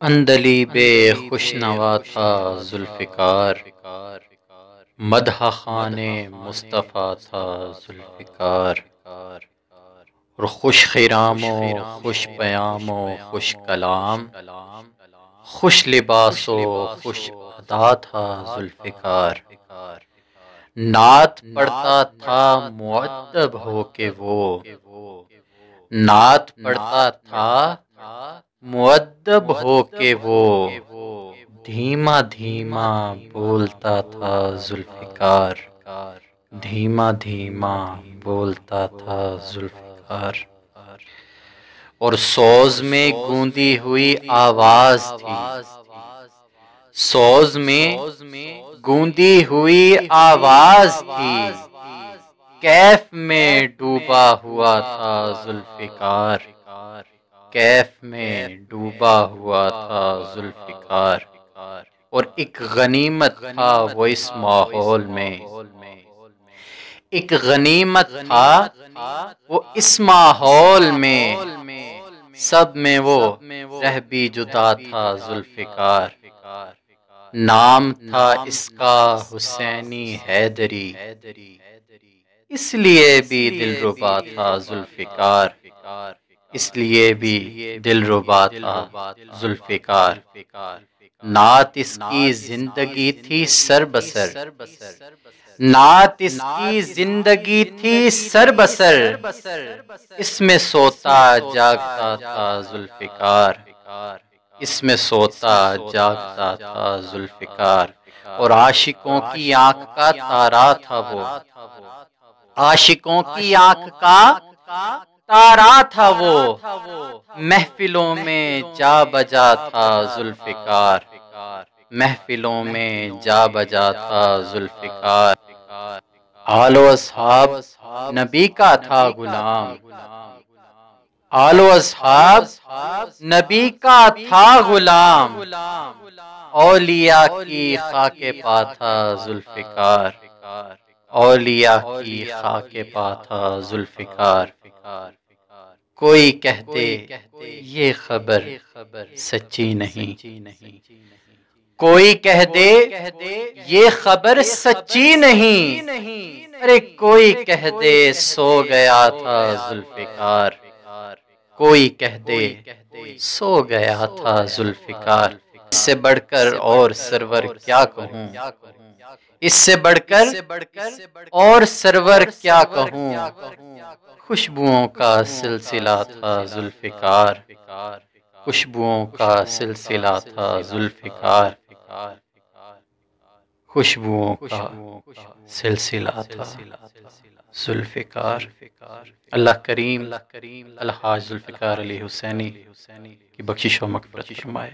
عندلیب خوش نوا تھا ذوالفقار، مدح خوان مصطفیٰ تھا ذوالفقار، اور خوش خرام و خوش پیام و خوش کلام، خوش لباس و خوش ادا تھا ذوالفقار۔ نعت پڑھتا تھا مؤدب ہو کے وہ، نعت پڑھتا تھا مؤدب ہو کے وہ، دھیما دھیما بولتا تھا ذوالفقار، دھیما دھیما بولتا تھا ذوالفقار۔ اور سوز میں گوندی ہوئی آواز تھی، سوز میں گوندی ہوئی آواز تھی، کیف میں ڈوبا ہوا تھا ذوالفقار، کیف میں ڈوبا ہوا تھا ذوالفقار۔ اور ایک غنیمت تھا وہ اس ماحول میں، ایک غنیمت تھا وہ اس ماحول میں، سب میں وہ رہ بھی جدا تھا ذوالفقار۔ نام تھا اس کا حسینی حیدری، اس لیے بھی دلربا تھا ذوالفقار، اس لیے بھی دلربا تھا ذوالفقار۔ نعت اس کی زندگی تھی سر بسر، نعت اس کی زندگی تھی سر بسر، اس میں سوتا جاگتا تھا ذوالفقار، اس میں سوتا جاگتا تھا ذوالفقار۔ اور عاشقوں کی آنکھ کا تارا تھا وہ، عاشقوں کی آنکھ کا تارا تھا وہ، محفلوں میں جا بجا تھا ذوالفقار، محفلوں میں جا بجا تھا ذوالفقار۔ آل و اصحاب نبی کا تھا غلام، آل و اصحاب نبی کا تھا غلام، اولیاء کی خاک پا تھا ذوالفقار، اولیاء کی خاک پا تھا ذوالفقار۔ کوئی کہہ دے یہ خبر سچی نہیں، کوئی کہہ دے یہ خبر سچی نہیں، ارے کوئی کہہ دے سو گیا تھا ذوالفقار، کوئی کہہ دے سو گیا تھا ذوالفقار۔ اس سے بڑھ کر اور سرور کیا کہوں، اس سے بڑھ کر اور سرور کیا کہوں، خوشبوؤں کا سلسلہ تھا ذوالفقار، خوشبوؤں کا سلسلہ تھا ذوالفقار، خوشبوؤں کا سلسلہ تھا ذوالفقار۔ اللہ کریم الحاج ذوالفقار علی حسینی کی بخشش و مغفرت فرمائے۔